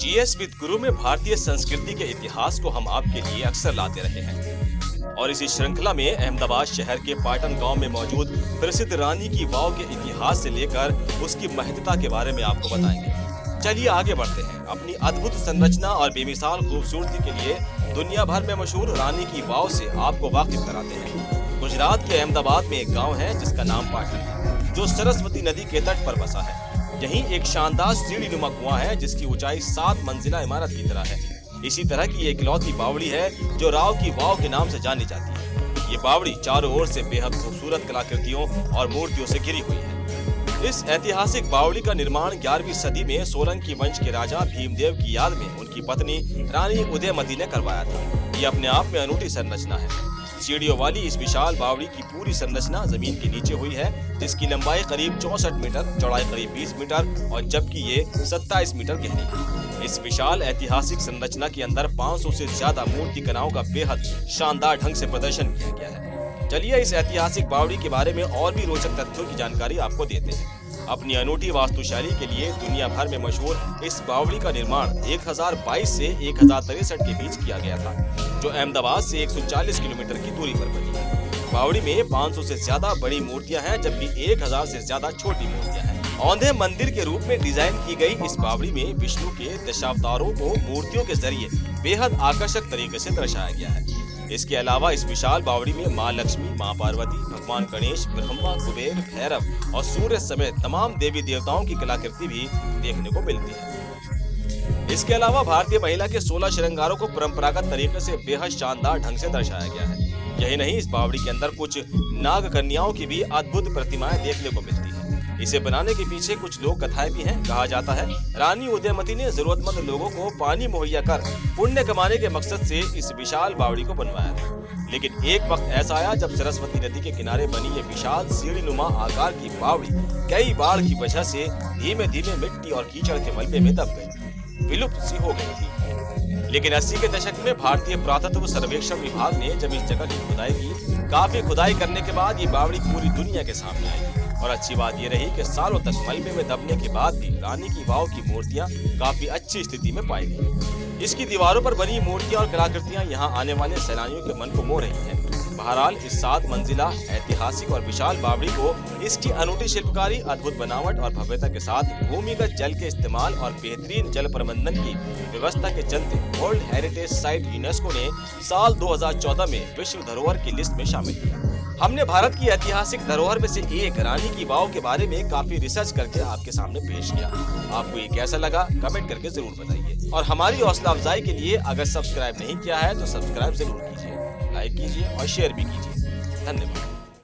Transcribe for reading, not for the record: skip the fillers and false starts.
GS with गुरु में भारतीय संस्कृति के इतिहास को हम आपके लिए अक्सर लाते रहे हैं और इसी श्रृंखला में अहमदाबाद शहर के पाटन गांव में मौजूद प्रसिद्ध रानी की वाव के इतिहास से लेकर उसकी महत्ता के बारे में आपको बताएंगे। चलिए आगे बढ़ते हैं। अपनी अद्भुत संरचना और बेमिसाल खूबसूरती के लिए दुनिया भर में मशहूर रानी की वाव से आपको वाकिफ कराते हैं। गुजरात के अहमदाबाद में एक गाँव है जिसका नाम पाटन है, जो सरस्वती नदी के तट पर बसा है। यहीं एक शानदार सीढ़ीनुमा कुआं है जिसकी ऊंचाई 7 मंजिला इमारत की तरह है। इसी तरह की एक इकलौती बावड़ी है जो राव की वाव के नाम से जानी जाती है। ये बावड़ी चारों ओर से बेहद खूबसूरत कलाकृतियों और मूर्तियों से घिरी हुई है। इस ऐतिहासिक बावड़ी का निर्माण 11वीं सदी में सोलंकी वंश के राजा भीमदेव की याद में उनकी पत्नी रानी उदयमती ने करवाया था। ये अपने आप में अनूठी संरचना है। सीढ़ियों वाली इस विशाल बावड़ी की पूरी संरचना जमीन के नीचे हुई है, जिसकी लंबाई करीब 64 मीटर, चौड़ाई करीब 20 मीटर और जबकि ये 27 मीटर गहरी है। इस विशाल ऐतिहासिक संरचना के अंदर 500 से ज्यादा मूर्ति कलाओं का बेहद शानदार ढंग से प्रदर्शन किया गया है। चलिए इस ऐतिहासिक बावड़ी के बारे में और भी रोचक तथ्यों की जानकारी आपको देते हैं। अपनी अनूठी वास्तुशैली के लिए दुनिया भर में मशहूर इस बावड़ी का निर्माण 1022 से 1063 के बीच किया गया था, जो अहमदाबाद से 140 किलोमीटर की दूरी पर बनी है। बावड़ी में 500 से ज्यादा बड़ी मूर्तियां हैं, जबकि 1000 से ज्यादा छोटी मूर्तियां हैं। औंधे मंदिर के रूप में डिजाइन की गई इस बावड़ी में विष्णु के दशावतारों को मूर्तियों के जरिए बेहद आकर्षक तरीके से दर्शाया गया है। इसके अलावा इस विशाल बावड़ी में मां लक्ष्मी, मां पार्वती, भगवान गणेश, ब्रह्मा, कुबेर, भैरव और सूर्य समेत तमाम देवी देवताओं की कलाकृति भी देखने को मिलती है। इसके अलावा भारतीय महिला के 16 श्रृंगारों को परंपरागत तरीके से बेहद शानदार ढंग से दर्शाया गया है। यही नहीं, इस बावड़ी के अंदर कुछ नाग कन्याओं की भी अद्भुत प्रतिमाएं देखने को मिलती है। इसे बनाने के पीछे कुछ लोक कथाएं भी हैं। कहा जाता है रानी उदयमती ने जरूरतमंद लोगों को पानी मुहैया कर पुण्य कमाने के मकसद से इस विशाल बावड़ी को बनवाया था। लेकिन एक वक्त ऐसा आया जब सरस्वती नदी के किनारे बनी ये विशाल सीढ़ीनुमा आकार की बावड़ी कई बाढ़ की वजह से धीमे धीमे मिट्टी और कीचड़ के मलबे में दब गई, विलुप्त सी हो गई थी। लेकिन 80 के दशक में भारतीय पुरातत्व सर्वेक्षण विभाग ने जब इस जगह की खुदाई की, काफी खुदाई करने के बाद ये बावड़ी पूरी दुनिया के सामने आई। और अच्छी बात ये रही कि सालों तक मलबे में दबने के बाद भी रानी की वाव की मूर्तियां काफी अच्छी स्थिति में पाई गई। इसकी दीवारों पर बनी मूर्तियां और कलाकृतियां यहां आने वाले सैलानियों के मन को मोह रही हैं। बहरहाल इस 7 मंजिला ऐतिहासिक और विशाल बावड़ी को इसकी अनूठी शिल्पकारी, अद्भुत बनावट और भव्यता के साथ भूमिगत जल के इस्तेमाल और बेहतरीन जल प्रबंधन की व्यवस्था के चलते वर्ल्ड हेरिटेज साइट यूनेस्को ने साल 2014 में विश्व धरोहर की लिस्ट में शामिल किया। हमने भारत की ऐतिहासिक धरोहर में से एक रानी की वाव के बारे में काफी रिसर्च करके आपके सामने पेश किया। आपको ये कैसा लगा कमेंट करके जरूर बताइए और हमारी हौसला अफजाई के लिए अगर सब्सक्राइब नहीं किया है तो सब्सक्राइब जरूर कीजिए, लाइक कीजिए और शेयर भी कीजिए। धन्यवाद।